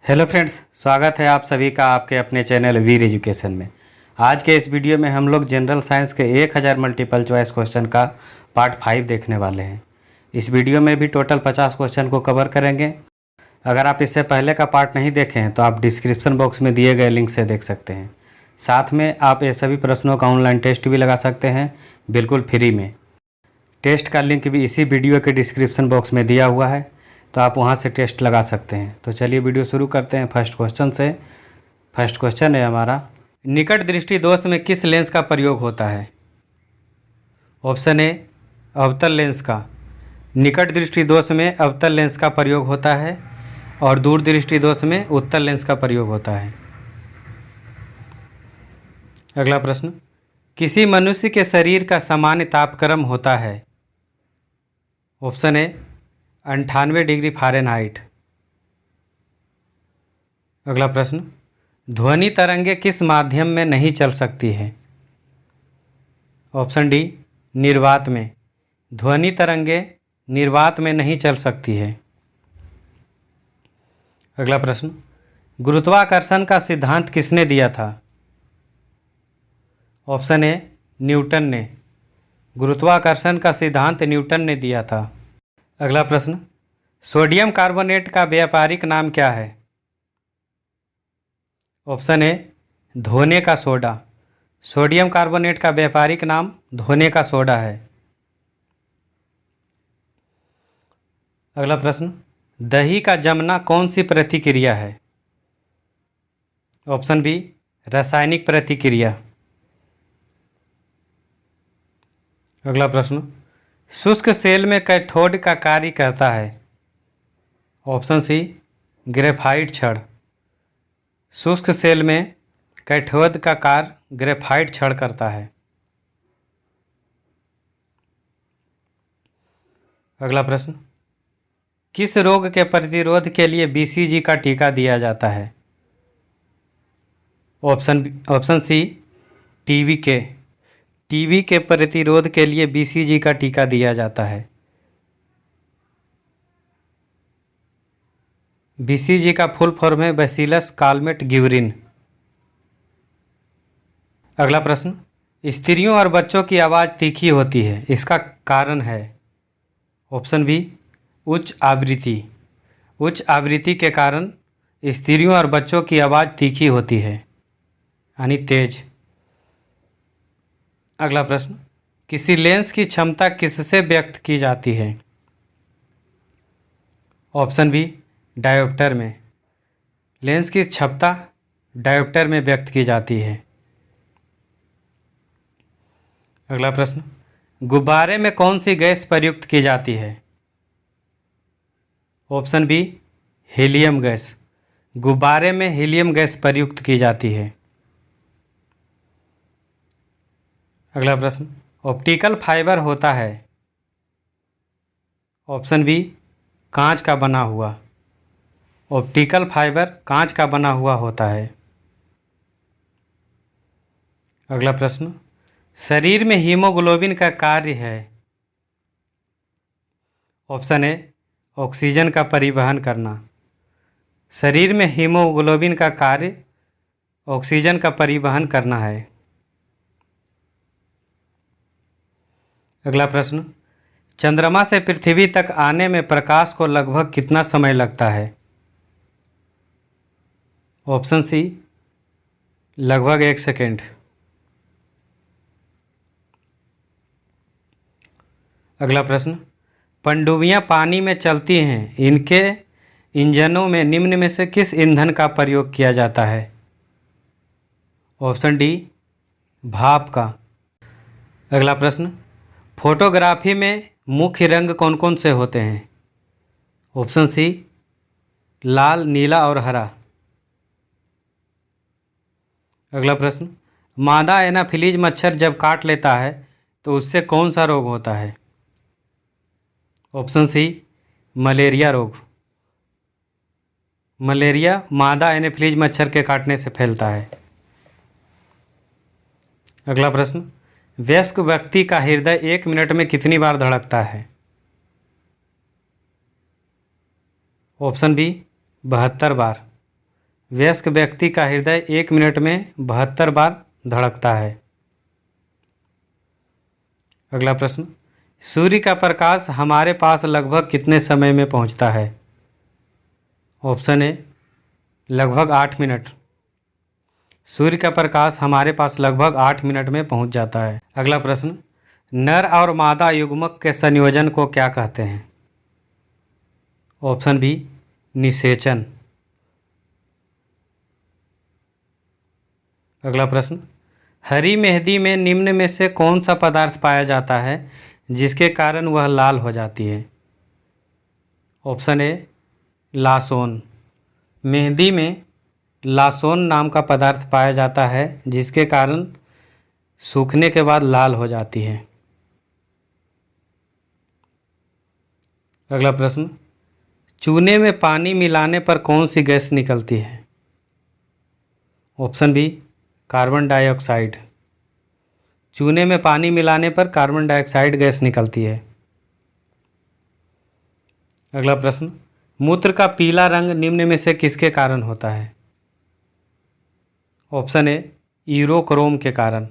Hello friends, स्वागत है आप सभी का आपके अपने चैनल वीर एजुकेशन में। आज के इस वीडियो में हम लोग जनरल साइंस के 1000 मल्टीपल चॉइस क्वेश्चन का पार्ट 5 देखने वाले हैं। इस वीडियो में भी टोटल 50 क्वेश्चन को कवर करेंगे। अगर आप इससे पहले का पार्ट नहीं देखे हैं तो आप डिस्क्रिप्शन बॉक्स में दिए गए लिंक से देख सकते हैं। साथ में आप ये सभी प्रश्नों का ऑनलाइन टेस्ट भी लगा सकते हैं, बिल्कुल फ्री में। टेस्ट का लिंक भी इसी वीडियो के डिस्क्रिप्शन बॉक्स में दिया हुआ है, तो आप वहां से टेस्ट लगा सकते हैं। तो चलिए वीडियो शुरू करते हैं फर्स्ट क्वेश्चन से। फर्स्ट क्वेश्चन है हमारा, निकट दृष्टि दोष में किस लेंस का प्रयोग होता है? ऑप्शन ए अवतल लेंस का। निकट दृष्टि दोष में अवतल लेंस का प्रयोग होता है और दूर दृष्टि दोष में उत्तल लेंस का प्रयोग होता है। अगला प्रश्न, किसी मनुष्य के शरीर का सामान्य तापक्रम होता है? Option A 98 degree Fahrenheit. अगला प्रश्न, ध्वनि तरंगे किस माध्यम में नहीं चल सकती है? ऑप्शन डी निर्वात में। ध्वनि तरंगे निर्वात में नहीं चल सकती है। अगला प्रश्न, गुरुत्वाकर्षण का सिद्धांत किसने दिया था? ऑप्शन ए न्यूटन ने। गुरुत्वाकर्षण का सिद्धांत न्यूटन ने दिया था। अगला प्रश्न, सोडियम कार्बोनेट का व्यापारिक नाम क्या है? ऑप्शन ए धोने का सोडा। सोडियम कार्बोनेट का व्यापारिक नाम धोने का सोडा है। अगला प्रश्न, दही का जमना कौन सी प्रतिक्रिया है? ऑप्शन बी रासायनिक प्रतिक्रिया। अगला प्रश्न, शुष्क सेल में कैथोड का कार्य करता है? ऑप्शन सी ग्रेफाइट छड़। शुष्क सेल में कैथोड का कार्य ग्रेफाइट छड़ करता है। अगला प्रश्न, किस रोग के प्रतिरोध के लिए बीसीजी का टीका दिया जाता है? ऑप्शन सी टीबी के प्रतिरोध के लिए बीसीजी का टीका दिया जाता है। बीसीजी का फुल फॉर्म है बैसिलस कालमेट गिबरिन। अगला प्रश्न, स्त्रियों और बच्चों की आवाज़ तीखी होती है, इसका कारण है? ऑप्शन बी उच्च आवृत्ति। उच्च आवृत्ति के कारण स्त्रियों और बच्चों की आवाज़ तीखी होती है, यानी तेज। अगला प्रश्न, किसी लेंस की क्षमता किससे व्यक्त की जाती है? ऑप्शन बी डायोप्टर में। लेंस की क्षमता डायोप्टर में व्यक्त की जाती है। अगला प्रश्न, गुब्बारे में कौन सी गैस प्रयुक्त की जाती है? Option B helium gas. गुब्बारे में हीलियम गैस प्रयुक्त की जाती है। अगला प्रश्न, ऑप्टिकल फाइबर होता है? ऑप्शन बी कांच का बना हुआ। ऑप्टिकल फाइबर कांच का बना हुआ होता है। अगला प्रश्न, शरीर में हीमोग्लोबिन का कार्य है? ऑप्शन ए ऑक्सीजन का परिवहन करना। शरीर में हीमोग्लोबिन का कार्य ऑक्सीजन का परिवहन करना है। अगला प्रश्न, चंद्रमा से पृथ्वी तक आने में प्रकाश को लगभग कितना समय लगता है? ऑप्शन सी लगभग 1 सेकेंड। अगला प्रश्न, पनडुब्बियां पानी में चलती हैं, इनके इंजनों में निम्न में से किस ईंधन का प्रयोग किया जाता है? ऑप्शन डी भाप का। अगला प्रश्न, फोटोग्राफी में मुख्य रंग कौन कौन से होते हैं? ऑप्शन सी लाल, नीला और हरा। अगला प्रश्न, मादा एनाफिलीज मच्छर जब काट लेता है तो उससे कौन सा रोग होता है? ऑप्शन सी मलेरिया रोग। मलेरिया मादा एनाफिलीज मच्छर के काटने से फैलता है। अगला प्रश्न, वयस्क व्यक्ति का हृदय 1 मिनट में कितनी बार धड़कता है? ऑप्शन बी 72 बार। वयस्क व्यक्ति का हृदय 1 मिनट में 72 बार धड़कता है। अगला प्रश्न, सूर्य का प्रकाश हमारे पास लगभग कितने समय में पहुंचता है? ऑप्शन ए लगभग 8 मिनट। सूर्य का प्रकाश हमारे पास लगभग 8 मिनट में पहुंच जाता है। अगला प्रश्न, नर और मादा युग्मक के संयोजन को क्या कहते हैं? ऑप्शन बी निषेचन। अगला प्रश्न, हरी मेहंदी में निम्न में से कौन सा पदार्थ पाया जाता है जिसके कारण वह लाल हो जाती है? Option A लासोन। मेहंदी में लासोन नाम का पदार्थ पाया जाता है जिसके कारण सूखने के बाद लाल हो जाती है। अगला प्रश्न, चूने में पानी मिलाने पर कौन सी गैस निकलती है? Option B carbon dioxide. चूने में पानी मिलाने पर कार्बन डाइऑक्साइड गैस निकलती है। अगला प्रश्न, मूत्र का पीला रंग निम्न में से किसके कारण होता है? ऑप्शन ए यूरोक्रोम के कारण।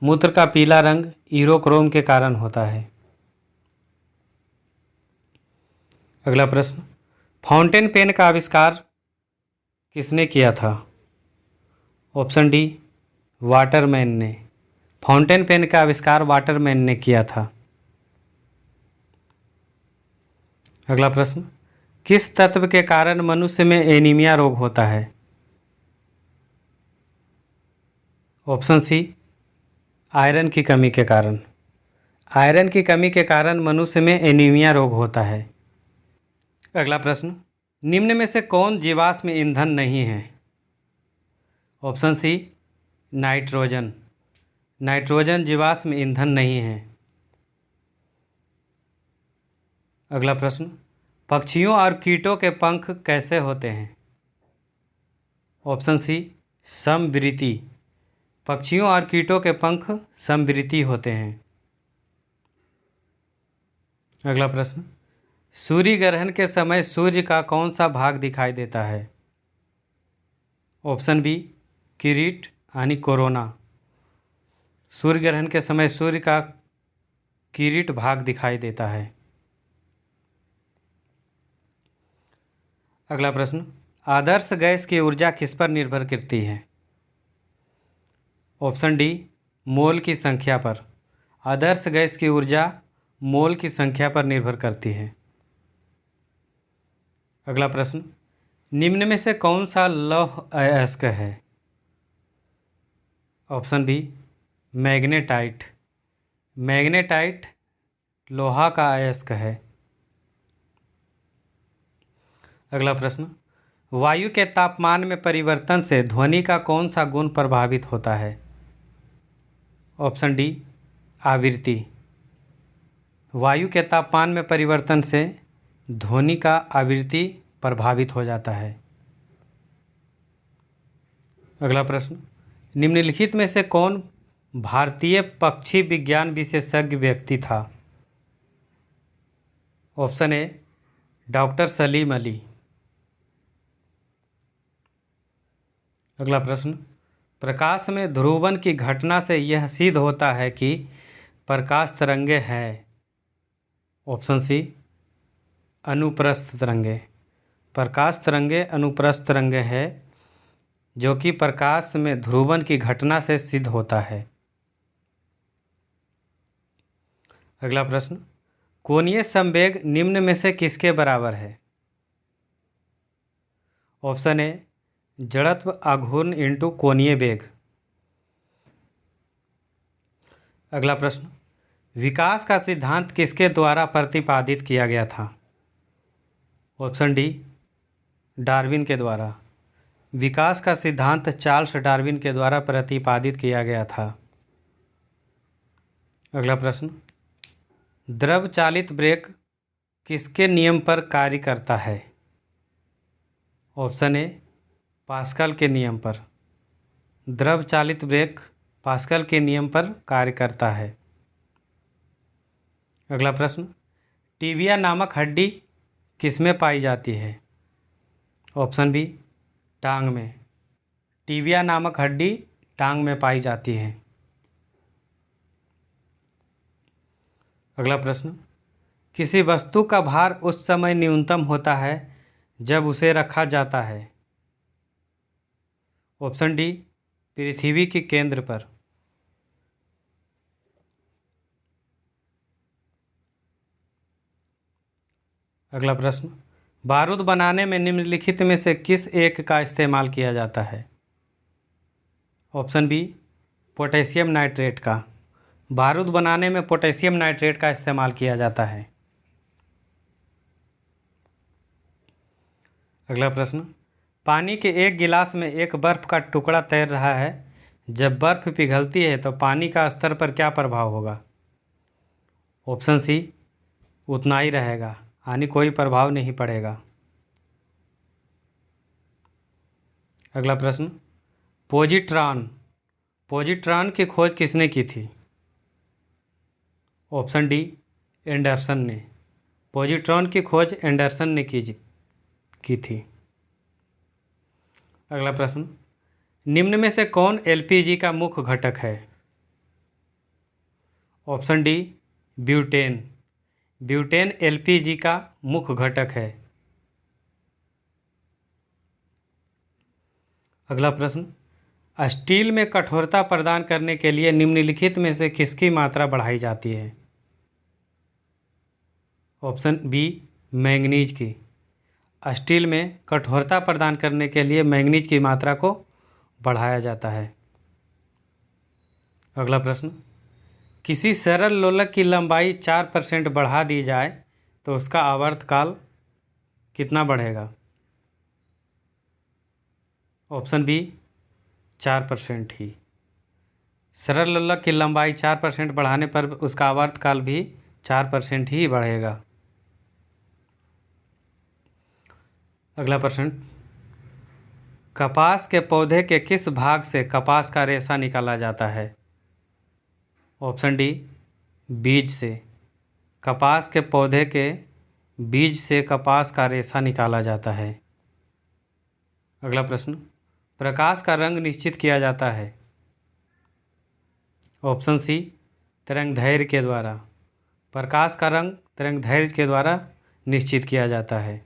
मूत्र का पीला रंग यूरोक्रोम के कारण होता है। अगला प्रश्न, फाउंटेन पेन का आविष्कार किसने किया था? ऑप्शन डी वाटरमैन ने। फाउंटेन पेन का आविष्कार वाटरमैन ने किया था। अगला प्रश्न, किस तत्व के कारण मनुष्य में एनीमिया रोग होता है? ऑप्शन सी आयरन की कमी के कारण। आयरन की कमी के कारण मनुष्य में एनीमिया रोग होता है। अगला प्रश्न, निम्न में से कौन जीवाश्म ईंधन नहीं है? Option C nitrogen. नाइट्रोजन जीवाश्म ईंधन नहीं है। अगला प्रश्न, पक्षियों और कीटों के पंख कैसे होते हैं? ऑप्शन सी समवृत्ति। पक्षियों और कीटों के पंख समवृत्ति होते हैं। अगला प्रश्न, सूर्य ग्रहण के समय सूर्य का कौन सा भाग दिखाई देता है? ऑप्शन बी किरीट यानी कोरोना। सूर्य ग्रहण के समय सूर्य का किरीट भाग दिखाई देता है। अगला प्रश्न, आदर्श गैस की ऊर्जा किस पर निर्भर करती है? ऑप्शन डी मोल की संख्या पर। आदर्श गैस की ऊर्जा मोल की संख्या पर निर्भर करती है। अगला प्रश्न, निम्न में से कौन सा लौह अयस्क है? Option B magnetite. मैग्नेटाइट लोहा का अयस्क है। अगला प्रश्न, वायु के तापमान में परिवर्तन से ध्वनि का कौन सा गुण प्रभावित होता है? ऑप्शन डी आवृत्ति। वायु के तापमान में परिवर्तन से ध्वनि का आवृत्ति प्रभावित हो जाता है। अगला प्रश्न, निम्नलिखित में से कौन भारतीय पक्षी विज्ञान विशेषज्ञ व्यक्ति था? Option A doctor Salim Ali. अगला प्रश्न, प्रकाश में ध्रुवण की घटना से यह सिद्ध होता है कि प्रकाश तरंगे हैं। ऑप्शन सी अनुप्रस्थ तरंगे। प्रकाश तरंगे अनुप्रस्थ तरंगे है जो कि प्रकाश में ध्रुवण की घटना से सिद्ध होता है। अगला प्रश्न, कोणीय संवेग निम्न में से किसके बराबर है? ऑप्शन ए जड़त्व आघूर्ण इंटू कोणीय वेग। अगला प्रश्न, विकास का सिद्धांत किसके द्वारा प्रतिपादित किया गया था? ऑप्शन डी डार्विन के द्वारा। विकास का सिद्धांत चार्ल्स डार्विन के द्वारा प्रतिपादित किया गया था। अगला प्रश्न, द्रव चालित ब्रेक किसके नियम पर कार्य करता है? ऑप्शन ए पास्कल के नियम पर। द्रव चालित ब्रेक पास्कल के नियम पर कार्य करता है। अगला प्रश्न, टिबिया नामक हड्डी किसमें पाई जाती है? ऑप्शन बी टांग में। टिबिया नामक हड्डी टांग में पाई जाती है। अगला प्रश्न, किसी वस्तु का भार उस समय न्यूनतम होता है जब उसे रखा जाता है। ऑप्शन डी, पृथ्वी के केंद्र पर। अगला प्रश्न, बारूद बनाने में निम्नलिखित में से किस एक का इस्तेमाल किया जाता है। ऑप्शन बी, पोटेशियम नाइट्रेट का। बारूद बनाने में पोटेशियम नाइट्रेट का इस्तेमाल किया जाता है। अगला प्रश्न, पानी के एक गिलास में एक बर्फ़ का टुकड़ा तैर रहा है। जब बर्फ़ पिघलती है तो पानी का स्तर पर क्या प्रभाव होगा। ऑप्शन सी, उतना ही रहेगा, यानी कोई प्रभाव नहीं पड़ेगा। अगला प्रश्न, पोजिट्रॉन की खोज किसने की थी। ऑप्शन डी, एंडरसन ने। पोजिट्रॉन की खोज एंडरसन ने की थी। अगला प्रश्न, निम्न में से कौन एलपीजी का मुख्य घटक है। Option D, butane. Butane LPG का मुख्य घटक है। अगला प्रश्न, स्टील में कठोरता प्रदान करने के लिए निम्नलिखित में से किसकी मात्रा बढ़ाई जाती है। ऑप्शन बी, मैंगनीज की। स्टील में कठोरता प्रदान करने के लिए मैंगनीज की मात्रा को बढ़ाया जाता है। अगला प्रश्न, किसी सरल लोलक की लंबाई 4% बढ़ा दी जाए तो उसका आवर्तकाल कितना बढ़ेगा। ऑप्शन बी, 4% ही। सरल लोलक की लंबाई 4% बढ़ाने पर उसका आवर्तकाल भी 4% ही बढ़ेगा। अगला प्रश्न, कपास के पौधे के किस भाग से कपास का रेशा निकाला जाता है। ऑप्शन डी, बीज से। कपास के पौधे के बीज से कपास का रेशा निकाला जाता है। अगला प्रश्न, प्रकाश का रंग निश्चित किया जाता है। ऑप्शन सी, तरंगदैर्घ्य के द्वारा। प्रकाश का रंग तरंगदैर्घ्य के द्वारा निश्चित किया जाता है।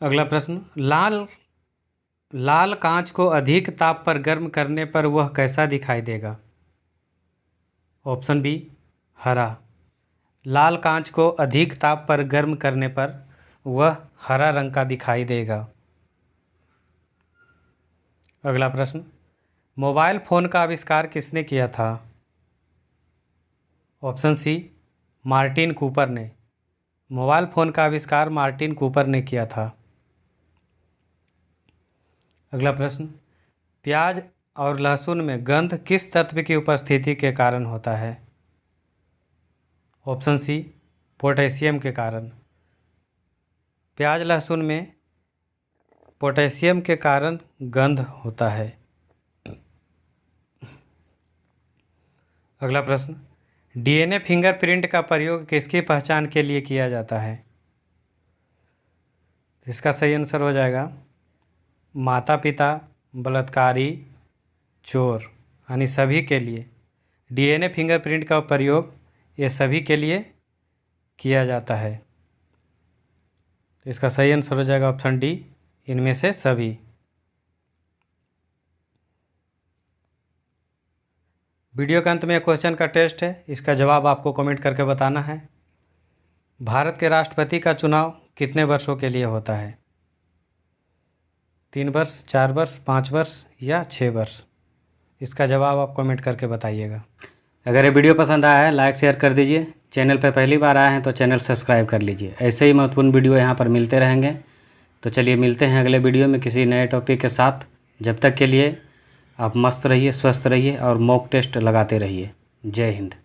अगला प्रश्न, लाल कांच को अधिक ताप पर गर्म करने पर वह कैसा दिखाई देगा। ऑप्शन बी, हरा। लाल कांच को अधिक ताप पर गर्म करने पर वह हरा रंग का दिखाई देगा। अगला प्रश्न, मोबाइल फ़ोन का आविष्कार किसने किया था। ऑप्शन सी, मार्टिन कूपर ने। मोबाइल फ़ोन का आविष्कार मार्टिन कूपर ने किया था। अगला प्रश्न, प्याज और लहसुन में गंध किस तत्व की उपस्थिति के कारण होता है। ऑप्शन सी, पोटेशियम के कारण। प्याज लहसुन में पोटेशियम के कारण गंध होता है। अगला प्रश्न, डीएनए फिंगरप्रिंट का प्रयोग किसकी पहचान के लिए किया जाता है। इसका सही आंसर हो जाएगा माता पिता, बलात्कारी, चोर, यानी सभी के लिए डीएनए फिंगरप्रिंट का प्रयोग ये सभी के लिए किया जाता है। तो इसका सही आंसर हो जाएगा ऑप्शन डी, इनमें से सभी। वीडियो के अंत में क्वेश्चन का टेस्ट है, इसका जवाब आपको कमेंट करके बताना है। भारत के राष्ट्रपति का चुनाव कितने वर्षों के लिए होता है। 3 वर्ष, 4 वर्ष, 5 वर्ष या 6 वर्ष। इसका जवाब आप कमेंट करके बताइएगा। अगर ये वीडियो पसंद आया है लाइक शेयर कर दीजिए। चैनल पर पहली बार आए हैं तो चैनल सब्सक्राइब कर लीजिए। ऐसे ही महत्वपूर्ण वीडियो यहाँ पर मिलते रहेंगे। तो चलिए मिलते हैं अगले वीडियो में किसी नए टॉपिक के साथ। जब तक के लिए आप मस्त रहिए, स्वस्थ रहिए और मॉक टेस्ट लगाते रहिए। जय हिंद।